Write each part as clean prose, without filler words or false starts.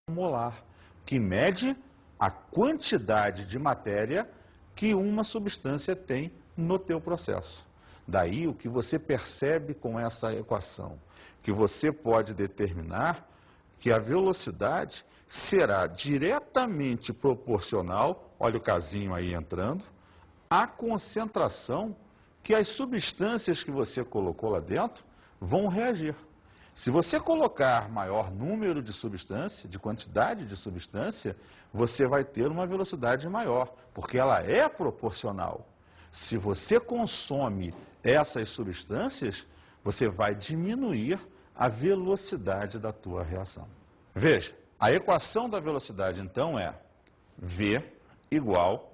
molar, que mede a quantidade de matéria que uma substância tem no teu processo. Daí o que você percebe com essa equação, que você pode determinar que a velocidade será diretamente proporcional, olha o casinho aí entrando, à concentração que as substâncias que você colocou lá dentro vão reagir. Se você colocar maior número de substância, de quantidade de substância, você vai ter uma velocidade maior, porque ela é proporcional. Se você consome essas substâncias, você vai diminuir a velocidade da tua reação. Veja, a equação da velocidade então é V igual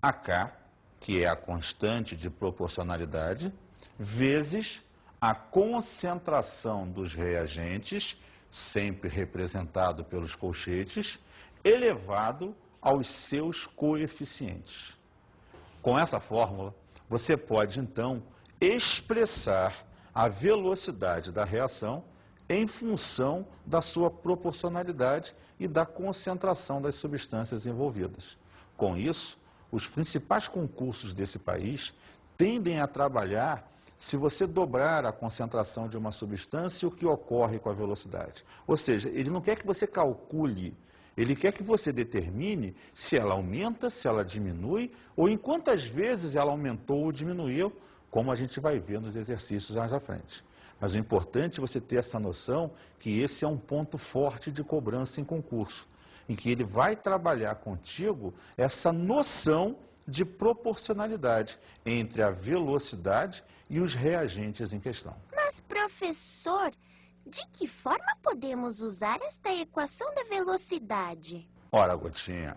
a K, que é a constante de proporcionalidade, vezes a concentração dos reagentes, sempre representado pelos colchetes, elevado aos seus coeficientes. Com essa fórmula, você pode então expressar a velocidade da reação em função da sua proporcionalidade e da concentração das substâncias envolvidas. Com isso, os principais concursos desse país tendem a trabalhar se você dobrar a concentração de uma substância, o que ocorre com a velocidade. Ou seja, ele não quer que você calcule, ele quer que você determine se ela aumenta, se ela diminui, ou em quantas vezes ela aumentou ou diminuiu, como a gente vai ver nos exercícios mais à frente. Mas o importante é você ter essa noção que esse é um ponto forte de cobrança em concurso, em que ele vai trabalhar contigo essa noção de proporcionalidade entre a velocidade e os reagentes em questão. Mas, professor, de que forma podemos usar esta equação da velocidade? Ora, Gotinha,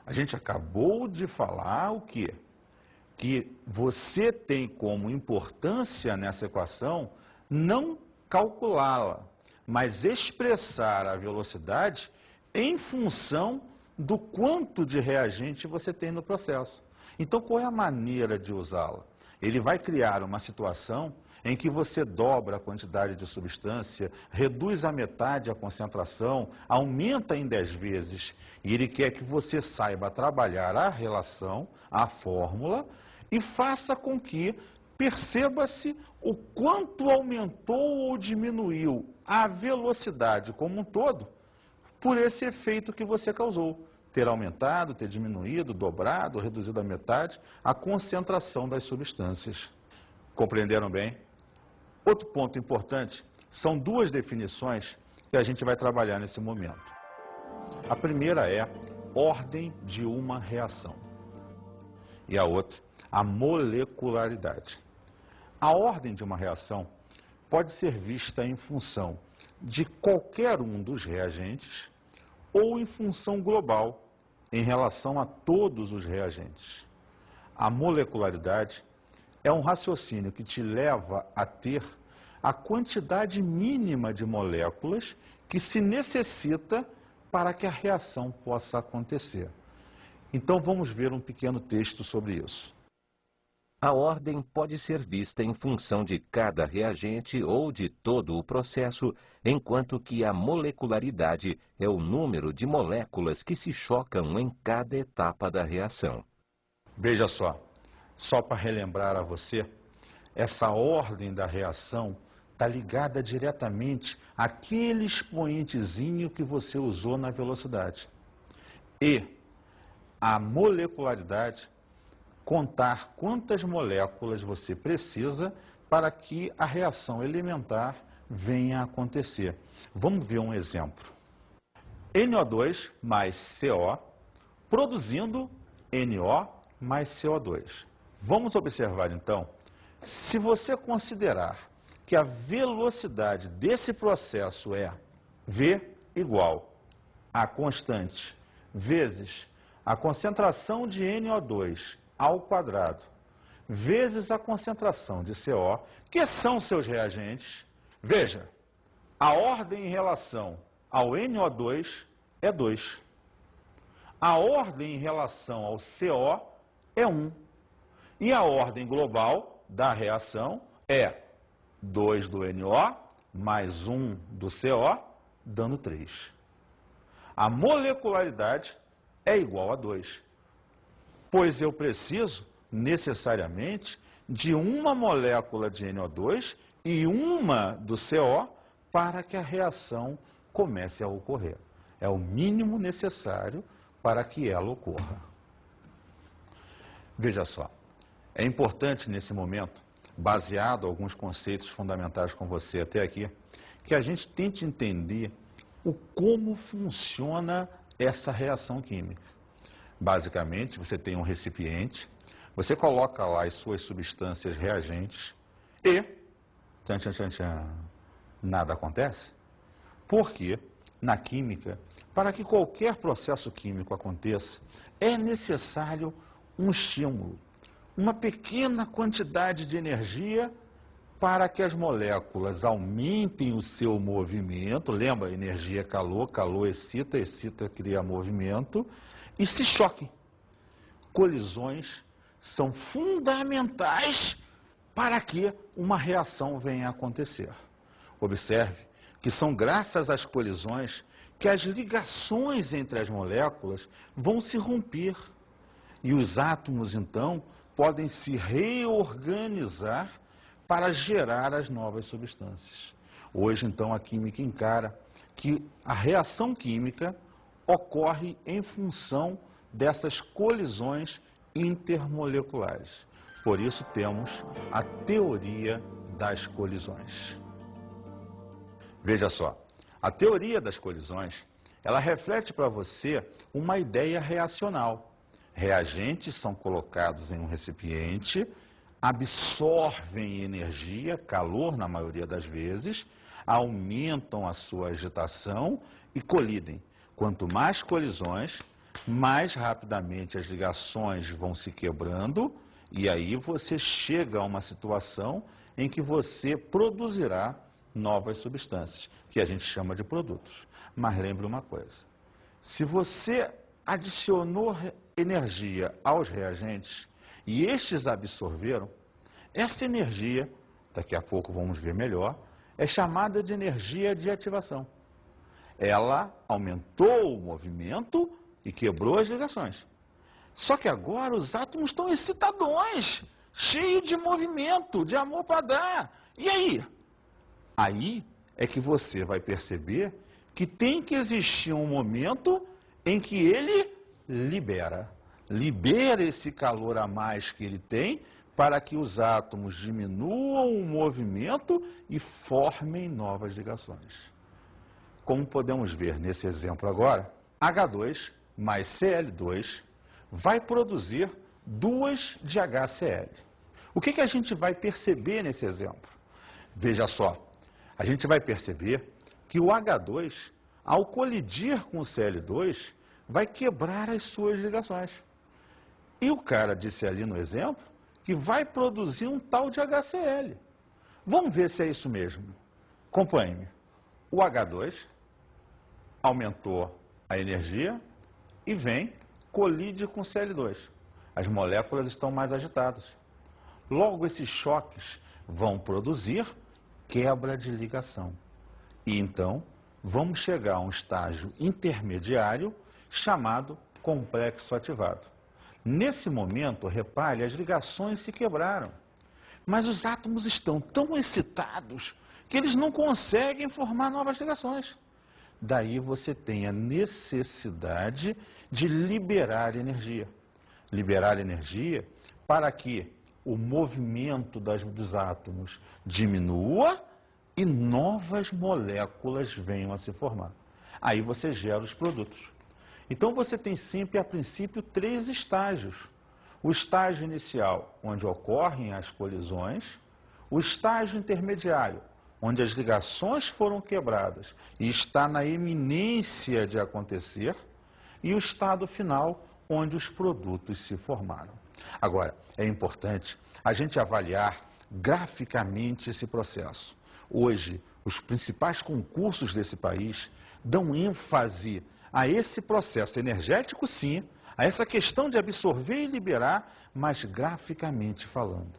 a gente acabou de falar o quê? Que você tem como importância nessa equação não calculá-la, mas expressar a velocidade em função do quanto de reagente você tem no processo. Então, qual é a maneira de usá-la? Ele vai criar uma situação em que você dobra a quantidade de substância, reduz a metade a concentração, aumenta em 10 vezes, e ele quer que você saiba trabalhar a relação, a fórmula, e faça com que perceba-se o quanto aumentou ou diminuiu a velocidade como um todo, por esse efeito que você causou, ter aumentado, ter diminuído, dobrado, reduzido a metade, a concentração das substâncias. Compreenderam bem? Outro ponto importante, são duas definições que a gente vai trabalhar nesse momento. A primeira é ordem de uma reação e a outra, a molecularidade. A ordem de uma reação pode ser vista em função de qualquer um dos reagentes ou em função global, em relação a todos os reagentes. A molecularidade é um raciocínio que te leva a ter a quantidade mínima de moléculas que se necessita para que a reação possa acontecer. Então vamos ver um pequeno texto sobre isso. A ordem pode ser vista em função de cada reagente ou de todo o processo, enquanto que a molecularidade é o número de moléculas que se chocam em cada etapa da reação. Veja só para relembrar a você, essa ordem da reação está ligada diretamente àquele expoentezinho que você usou na velocidade. E a molecularidade contar quantas moléculas você precisa para que a reação elementar venha a acontecer. Vamos ver um exemplo. NO2 mais CO produzindo NO mais CO2. Vamos observar então, se você considerar que a velocidade desse processo é V igual a constante vezes a concentração de NO2 ao quadrado, vezes a concentração de CO, que são seus reagentes. Veja, a ordem em relação ao NO2 é 2. A ordem em relação ao CO é 1. E a ordem global da reação é 2 do NO mais 1 do CO, dando 3. a molecularidade é igual a 2. Pois eu preciso, necessariamente, de uma molécula de NO2 e uma do CO para que a reação comece a ocorrer. É o mínimo necessário para que ela ocorra. Veja só, é importante nesse momento, baseado em alguns conceitos fundamentais com você até aqui, que a gente tente entender como funciona essa reação química. Basicamente, você tem um recipiente, você coloca lá as suas substâncias reagentes e tchan, tchan, tchan, tchan, nada acontece. Porque, na química, para que qualquer processo químico aconteça, é necessário um estímulo, uma pequena quantidade de energia para que as moléculas aumentem o seu movimento. Lembra, energia é calor, calor excita, excita cria movimento, e se choquem. Colisões são fundamentais para que uma reação venha a acontecer. Observe que são graças às colisões que as ligações entre as moléculas vão se romper. E os átomos, então, podem se reorganizar para gerar as novas substâncias. Hoje, então, a química encara que a reação química ocorre em função dessas colisões intermoleculares. Por isso temos a teoria das colisões. Veja só, a teoria das colisões, ela reflete para você uma ideia reacional. Reagentes são colocados em um recipiente, absorvem energia, calor na maioria das vezes, aumentam a sua agitação e colidem. Quanto mais colisões, mais rapidamente as ligações vão se quebrando e aí você chega a uma situação em que você produzirá novas substâncias, que a gente chama de produtos. Mas lembre uma coisa, se você adicionou energia aos reagentes e estes absorveram, essa energia, daqui a pouco vamos ver melhor, é chamada de energia de ativação. Ela aumentou o movimento e quebrou as ligações. Só que agora os átomos estão excitadões, cheios de movimento, de amor para dar. E aí? Aí é que você vai perceber que tem que existir um momento em que ele libera esse calor a mais que ele tem para que os átomos diminuam o movimento e formem novas ligações. Como podemos ver nesse exemplo agora, H2 mais Cl2 vai produzir 2 de HCl. O que a gente vai perceber nesse exemplo? Veja só, a gente vai perceber que o H2, ao colidir com o Cl2, vai quebrar as suas ligações. E o cara disse ali no exemplo que vai produzir um tal de HCl. Vamos ver se é isso mesmo. Acompanhe-me. O H2 aumentou a energia e colide com o Cl2. As moléculas estão mais agitadas. Logo, esses choques vão produzir quebra de ligação. E então, vamos chegar a um estágio intermediário chamado complexo ativado. Nesse momento, repare, as ligações se quebraram. Mas os átomos estão tão excitados que eles não conseguem formar novas ligações. Daí você tem a necessidade de liberar energia. Liberar energia para que o movimento dos átomos diminua e novas moléculas venham a se formar. Aí você gera os produtos. Então você tem sempre, a princípio, 3 estágios. O estágio inicial, onde ocorrem as colisões. O estágio intermediário, onde as ligações foram quebradas e está na iminência de acontecer. E o estado final, onde os produtos se formaram. Agora, é importante a gente avaliar graficamente esse processo. Hoje, os principais concursos desse país dão ênfase a esse processo energético, sim, a essa questão de absorver e liberar, mas graficamente falando.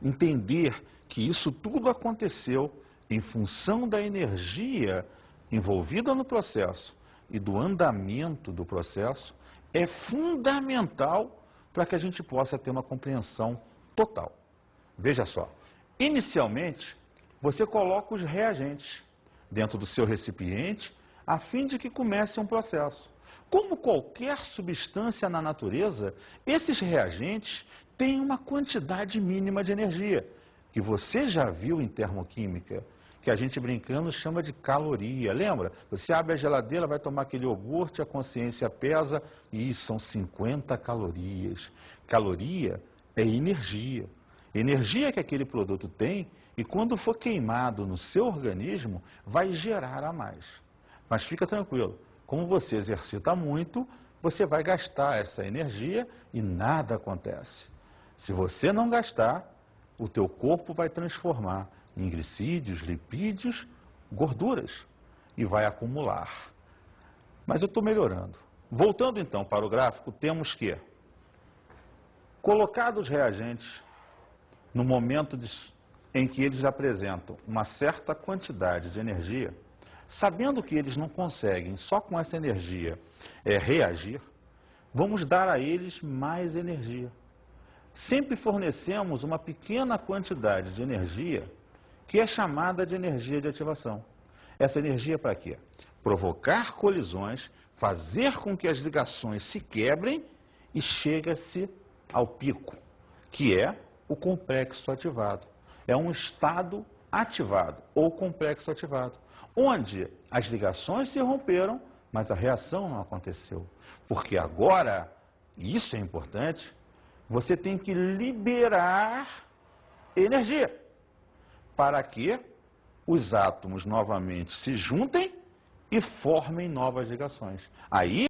Entender que isso tudo aconteceu em função da energia envolvida no processo, e do andamento do processo é fundamental para que a gente possa ter uma compreensão total. Veja só, inicialmente você coloca os reagentes dentro do seu recipiente a fim de que comece um processo. Como qualquer substância na natureza, esses reagentes têm uma quantidade mínima de energia, que você já viu em termoquímica, que a gente brincando chama de caloria. Lembra? Você abre a geladeira, vai tomar aquele iogurte, a consciência pesa e são 50 calorias. Caloria é energia. Energia que aquele produto tem e quando for queimado no seu organismo, vai gerar a mais. Mas fica tranquilo, como você exercita muito, você vai gastar essa energia e nada acontece. Se você não gastar, o teu corpo vai transformar em glicídios, lipídios, gorduras e vai acumular. Mas eu estou melhorando. Voltando então para o gráfico, temos que, colocados os reagentes no momento em que eles apresentam uma certa quantidade de energia, sabendo que eles não conseguem só com essa energia reagir, vamos dar a eles mais energia. Sempre fornecemos uma pequena quantidade de energia que é chamada de energia de ativação. Essa energia para quê? Provocar colisões, fazer com que as ligações se quebrem e chega-se ao pico, que é o complexo ativado. É um estado ativado ou complexo ativado, onde as ligações se romperam, mas a reação não aconteceu. Porque agora, e isso é importante, você tem que liberar energia para que os átomos novamente se juntem e formem novas ligações. Aí